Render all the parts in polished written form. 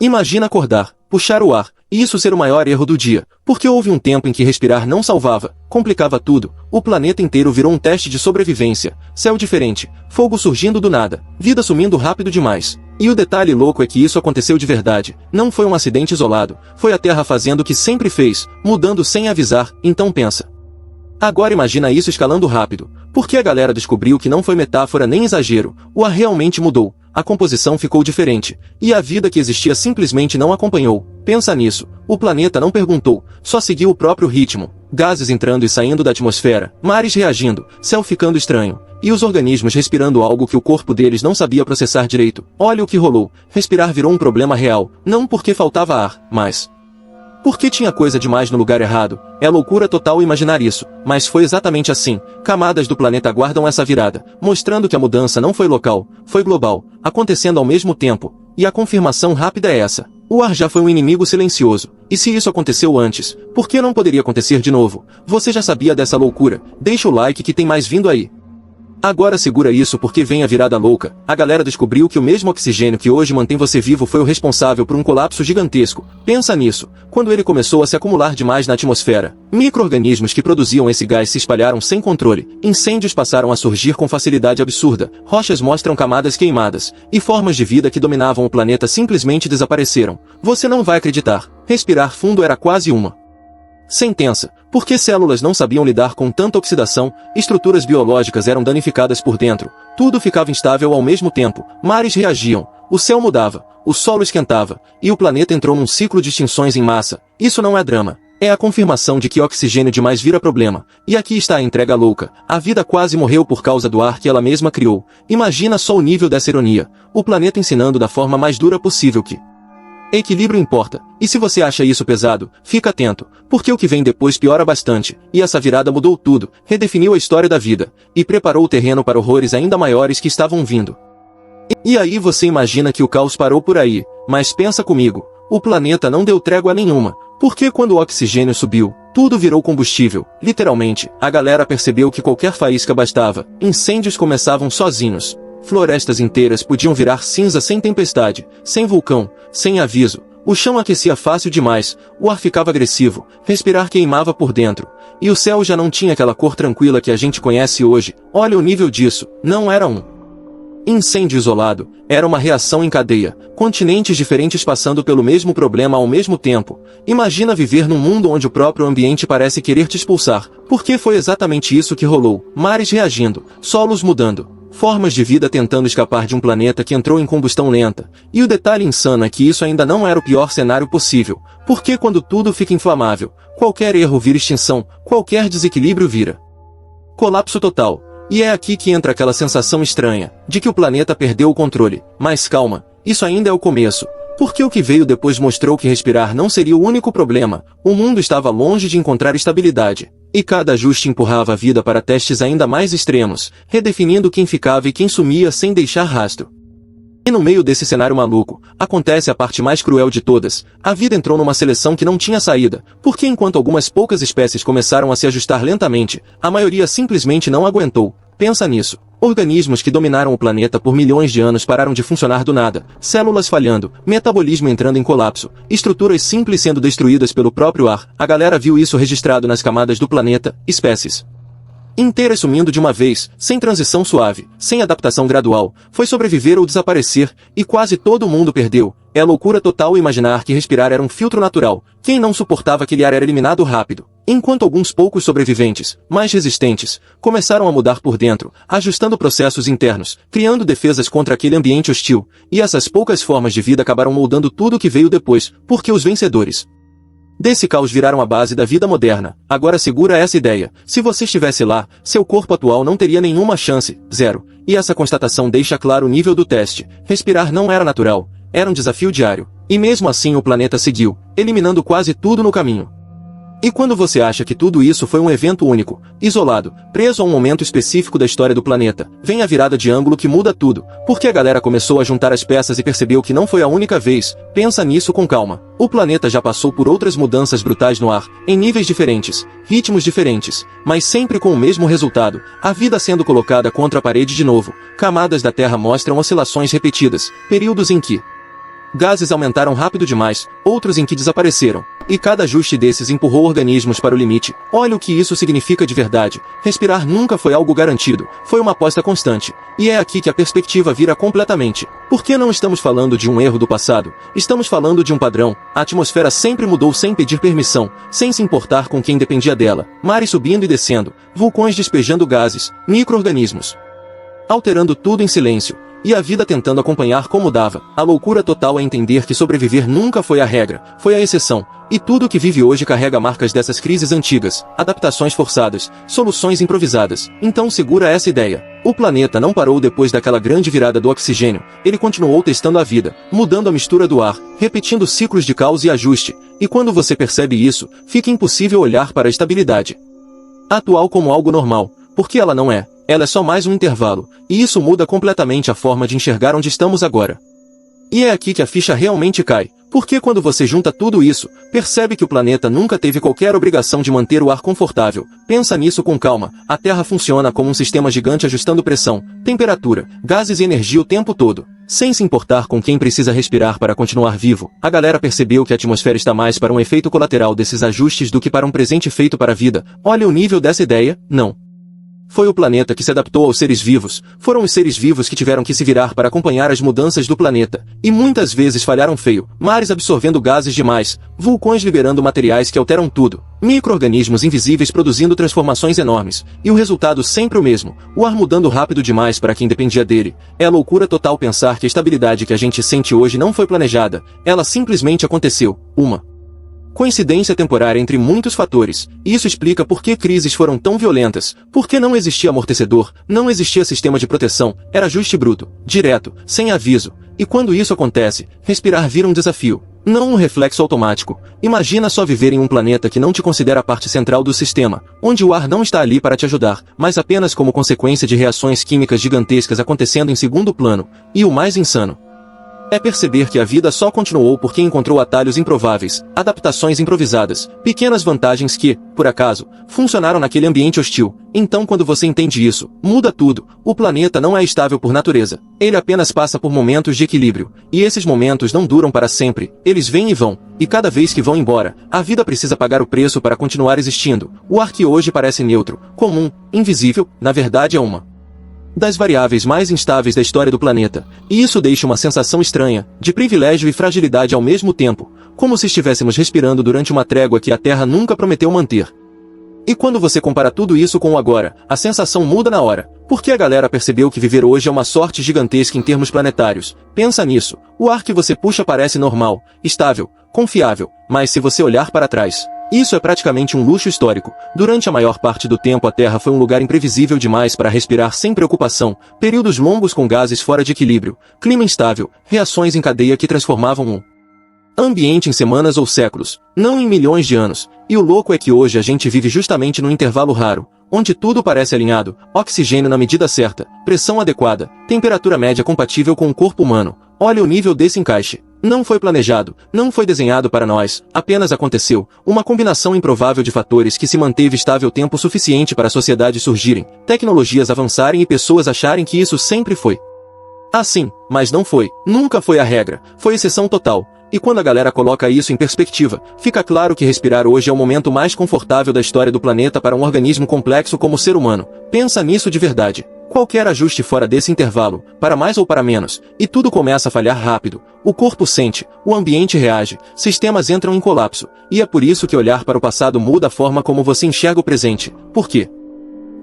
Imagina acordar, puxar o ar, e isso ser o maior erro do dia, porque houve um tempo em que respirar não salvava, complicava tudo, o planeta inteiro virou um teste de sobrevivência, céu diferente, fogo surgindo do nada, vida sumindo rápido demais. E o detalhe louco é que isso aconteceu de verdade, não foi um acidente isolado, foi a Terra fazendo o que sempre fez, mudando sem avisar, então pensa. Agora imagina isso escalando rápido, porque a galera descobriu que não foi metáfora nem exagero, o ar realmente mudou, a composição ficou diferente, e a vida que existia simplesmente não acompanhou. Pensa nisso, o planeta não perguntou, só seguiu o próprio ritmo, gases entrando e saindo da atmosfera, mares reagindo, céu ficando estranho, e os organismos respirando algo que o corpo deles não sabia processar direito. Olha o que rolou, respirar virou um problema real, não porque faltava ar, mas porque tinha coisa demais no lugar errado. É loucura total imaginar isso, mas foi exatamente assim. Camadas do planeta aguardam essa virada, mostrando que a mudança não foi local, foi global, acontecendo ao mesmo tempo. E a confirmação rápida é essa. O ar já foi um inimigo silencioso. E se isso aconteceu antes, por que não poderia acontecer de novo? Você já sabia dessa loucura? Deixa o like que tem mais vindo aí. Agora segura isso porque vem a virada louca. A galera descobriu que o mesmo oxigênio que hoje mantém você vivo foi o responsável por um colapso gigantesco. Pensa nisso. Quando ele começou a se acumular demais na atmosfera, micro-organismos que produziam esse gás se espalharam sem controle. Incêndios passaram a surgir com facilidade absurda. Rochas mostram camadas queimadas. E formas de vida que dominavam o planeta simplesmente desapareceram. Você não vai acreditar. Respirar fundo era quase uma sentença, porque células não sabiam lidar com tanta oxidação, estruturas biológicas eram danificadas por dentro, tudo ficava instável ao mesmo tempo, mares reagiam, o céu mudava, o solo esquentava, e o planeta entrou num ciclo de extinções em massa. Isso não é drama, é a confirmação de que oxigênio demais vira problema, e aqui está a entrega louca, a vida quase morreu por causa do ar que ela mesma criou. Imagina só o nível dessa ironia, o planeta ensinando da forma mais dura possível que equilíbrio importa, e se você acha isso pesado, fica atento, porque o que vem depois piora bastante, e essa virada mudou tudo, redefiniu a história da vida, e preparou o terreno para horrores ainda maiores que estavam vindo. E aí você imagina que o caos parou por aí, mas pensa comigo, o planeta não deu trégua nenhuma, porque quando o oxigênio subiu, tudo virou combustível, literalmente, a galera percebeu que qualquer faísca bastava, incêndios começavam sozinhos. Florestas inteiras podiam virar cinza sem tempestade, sem vulcão, sem aviso. O chão aquecia fácil demais, o ar ficava agressivo, respirar queimava por dentro. E o céu já não tinha aquela cor tranquila que a gente conhece hoje. Olha o nível disso, não era um incêndio isolado, era uma reação em cadeia, continentes diferentes passando pelo mesmo problema ao mesmo tempo. Imagina viver num mundo onde o próprio ambiente parece querer te expulsar, porque foi exatamente isso que rolou, mares reagindo, solos mudando, formas de vida tentando escapar de um planeta que entrou em combustão lenta. E o detalhe insano é que isso ainda não era o pior cenário possível, porque quando tudo fica inflamável, qualquer erro vira extinção, qualquer desequilíbrio vira colapso total. E é aqui que entra aquela sensação estranha, de que o planeta perdeu o controle. Mas calma, isso ainda é o começo, porque o que veio depois mostrou que respirar não seria o único problema, o mundo estava longe de encontrar estabilidade. E cada ajuste empurrava a vida para testes ainda mais extremos, redefinindo quem ficava e quem sumia sem deixar rastro. E no meio desse cenário maluco, acontece a parte mais cruel de todas. A vida entrou numa seleção que não tinha saída, porque enquanto algumas poucas espécies começaram a se ajustar lentamente, a maioria simplesmente não aguentou. Pensa nisso. Organismos que dominaram o planeta por milhões de anos pararam de funcionar do nada, células falhando, metabolismo entrando em colapso, estruturas simples sendo destruídas pelo próprio ar. A galera viu isso registrado nas camadas do planeta, espécies inteiras sumindo de uma vez, sem transição suave, sem adaptação gradual, foi sobreviver ou desaparecer, e quase todo mundo perdeu. É loucura total imaginar que respirar era um filtro natural, quem não suportava aquele ar era eliminado rápido. Enquanto alguns poucos sobreviventes, mais resistentes, começaram a mudar por dentro, ajustando processos internos, criando defesas contra aquele ambiente hostil, e essas poucas formas de vida acabaram moldando tudo o que veio depois, porque os vencedores desse caos viraram a base da vida moderna. Agora segura essa ideia. Se você estivesse lá, seu corpo atual não teria nenhuma chance, zero. E essa constatação deixa claro o nível do teste. Respirar não era natural, era um desafio diário. E mesmo assim o planeta seguiu, eliminando quase tudo no caminho. E quando você acha que tudo isso foi um evento único, isolado, preso a um momento específico da história do planeta, vem a virada de ângulo que muda tudo, porque a galera começou a juntar as peças e percebeu que não foi a única vez. Pensa nisso com calma. O planeta já passou por outras mudanças brutais no ar, em níveis diferentes, ritmos diferentes, mas sempre com o mesmo resultado, a vida sendo colocada contra a parede de novo. Camadas da Terra mostram oscilações repetidas, períodos em que gases aumentaram rápido demais, outros em que desapareceram. E cada ajuste desses empurrou organismos para o limite. Olha o que isso significa de verdade. Respirar nunca foi algo garantido, foi uma aposta constante. E é aqui que a perspectiva vira completamente. Porque não estamos falando de um erro do passado, estamos falando de um padrão. A atmosfera sempre mudou sem pedir permissão, sem se importar com quem dependia dela. Mares subindo e descendo, vulcões despejando gases, micro-organismos alterando tudo em silêncio. E a vida tentando acompanhar como dava. A loucura total é entender que sobreviver nunca foi a regra, foi a exceção. E tudo o que vive hoje carrega marcas dessas crises antigas, adaptações forçadas, soluções improvisadas. Então segura essa ideia. O planeta não parou depois daquela grande virada do oxigênio, ele continuou testando a vida, mudando a mistura do ar, repetindo ciclos de caos e ajuste. E quando você percebe isso, fica impossível olhar para a estabilidade atual como algo normal, porque ela não é. Ela é só mais um intervalo, e isso muda completamente a forma de enxergar onde estamos agora. E é aqui que a ficha realmente cai, porque quando você junta tudo isso, percebe que o planeta nunca teve qualquer obrigação de manter o ar confortável. Pensa nisso com calma, a Terra funciona como um sistema gigante ajustando pressão, temperatura, gases e energia o tempo todo, sem se importar com quem precisa respirar para continuar vivo. A galera percebeu que a atmosfera está mais para um efeito colateral desses ajustes do que para um presente feito para a vida. Olha o nível dessa ideia, não. Foi o planeta que se adaptou aos seres vivos, foram os seres vivos que tiveram que se virar para acompanhar as mudanças do planeta. E muitas vezes falharam feio, mares absorvendo gases demais, vulcões liberando materiais que alteram tudo, micro-organismos invisíveis produzindo transformações enormes, e o resultado sempre o mesmo, o ar mudando rápido demais para quem dependia dele. É loucura total pensar que a estabilidade que a gente sente hoje não foi planejada, ela simplesmente aconteceu, uma coincidência temporária entre muitos fatores. Isso explica por que crises foram tão violentas, porque não existia amortecedor, não existia sistema de proteção, era ajuste bruto, direto, sem aviso. E quando isso acontece, respirar vira um desafio, não um reflexo automático. Imagina só viver em um planeta que não te considera parte central do sistema, onde o ar não está ali para te ajudar, mas apenas como consequência de reações químicas gigantescas acontecendo em segundo plano. E o mais insano é perceber que a vida só continuou porque encontrou atalhos improváveis, adaptações improvisadas, pequenas vantagens que, por acaso, funcionaram naquele ambiente hostil. Então quando você entende isso, muda tudo. O planeta não é estável por natureza. Ele apenas passa por momentos de equilíbrio. E esses momentos não duram para sempre. Eles vêm e vão. E cada vez que vão embora, a vida precisa pagar o preço para continuar existindo. O ar que hoje parece neutro, comum, invisível, na verdade é uma das variáveis mais instáveis da história do planeta, e isso deixa uma sensação estranha, de privilégio e fragilidade ao mesmo tempo, como se estivéssemos respirando durante uma trégua que a Terra nunca prometeu manter. E quando você compara tudo isso com o agora, a sensação muda na hora, porque a galera percebeu que viver hoje é uma sorte gigantesca em termos planetários. Pensa nisso, o ar que você puxa parece normal, estável, confiável, mas se você olhar para trás, isso é praticamente um luxo histórico. Durante a maior parte do tempo a Terra foi um lugar imprevisível demais para respirar sem preocupação, períodos longos com gases fora de equilíbrio, clima instável, reações em cadeia que transformavam um ambiente em semanas ou séculos, não em milhões de anos. E o louco é que hoje a gente vive justamente num intervalo raro, onde tudo parece alinhado, oxigênio na medida certa, pressão adequada, temperatura média compatível com o corpo humano. Olha o nível desse encaixe. Não foi planejado, não foi desenhado para nós, apenas aconteceu, uma combinação improvável de fatores que se manteve estável tempo suficiente para sociedades surgirem, tecnologias avançarem e pessoas acharem que isso sempre foi assim, mas não foi, nunca foi a regra, foi exceção total. E quando a galera coloca isso em perspectiva, fica claro que respirar hoje é o momento mais confortável da história do planeta para um organismo complexo como o ser humano. Pensa nisso de verdade. Qualquer ajuste fora desse intervalo, para mais ou para menos, e tudo começa a falhar rápido. O corpo sente, o ambiente reage, sistemas entram em colapso. E é por isso que olhar para o passado muda a forma como você enxerga o presente. Por quê?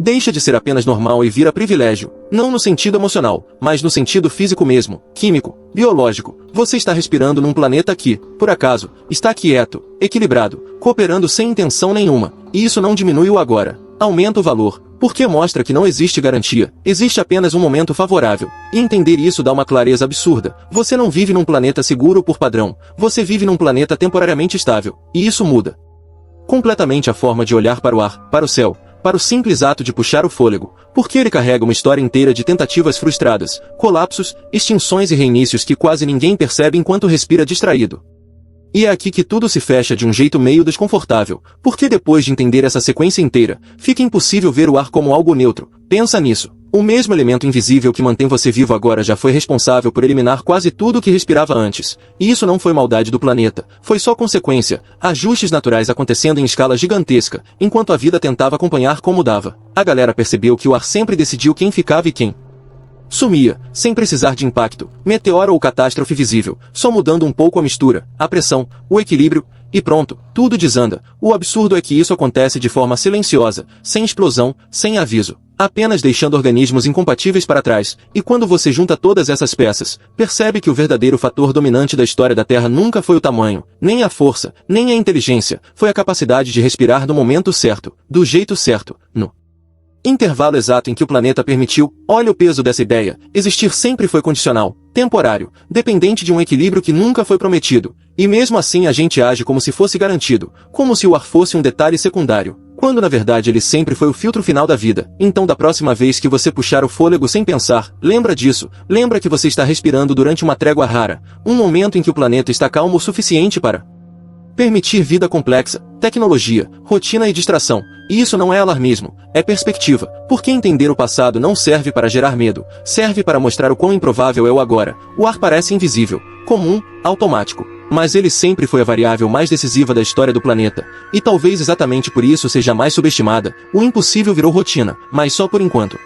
Deixa de ser apenas normal e vira privilégio, não no sentido emocional, mas no sentido físico mesmo, químico, biológico. Você está respirando num planeta que, por acaso, está quieto, equilibrado, cooperando sem intenção nenhuma, e isso não diminui o agora, aumenta o valor, porque mostra que não existe garantia, existe apenas um momento favorável. E entender isso dá uma clareza absurda. Você não vive num planeta seguro por padrão, você vive num planeta temporariamente estável, e isso muda completamente a forma de olhar para o ar, para o céu, para o simples ato de puxar o fôlego, porque ele carrega uma história inteira de tentativas frustradas, colapsos, extinções e reinícios que quase ninguém percebe enquanto respira distraído. E é aqui que tudo se fecha de um jeito meio desconfortável, porque depois de entender essa sequência inteira, fica impossível ver o ar como algo neutro. Pensa nisso. O mesmo elemento invisível que mantém você vivo agora já foi responsável por eliminar quase tudo o que respirava antes. E isso não foi maldade do planeta, foi só consequência, ajustes naturais acontecendo em escala gigantesca, enquanto a vida tentava acompanhar como dava. A galera percebeu que o ar sempre decidiu quem ficava e quem sumia, sem precisar de impacto, meteoro ou catástrofe visível, só mudando um pouco a mistura, a pressão, o equilíbrio, e pronto, tudo desanda. O absurdo é que isso acontece de forma silenciosa, sem explosão, sem aviso, apenas deixando organismos incompatíveis para trás, e quando você junta todas essas peças, percebe que o verdadeiro fator dominante da história da Terra nunca foi o tamanho, nem a força, nem a inteligência, foi a capacidade de respirar no momento certo, do jeito certo, no intervalo exato em que o planeta permitiu. Olha o peso dessa ideia, existir sempre foi condicional, temporário, dependente de um equilíbrio que nunca foi prometido, e mesmo assim a gente age como se fosse garantido, como se o ar fosse um detalhe secundário, quando na verdade ele sempre foi o filtro final da vida. Então da próxima vez que você puxar o fôlego sem pensar, lembra disso, lembra que você está respirando durante uma trégua rara, um momento em que o planeta está calmo o suficiente para permitir vida complexa, tecnologia, rotina e distração. E isso não é alarmismo, é perspectiva, porque entender o passado não serve para gerar medo, serve para mostrar o quão improvável é o agora. O ar parece invisível, comum, automático, mas ele sempre foi a variável mais decisiva da história do planeta, e talvez exatamente por isso seja mais subestimada. O impossível virou rotina, mas só por enquanto.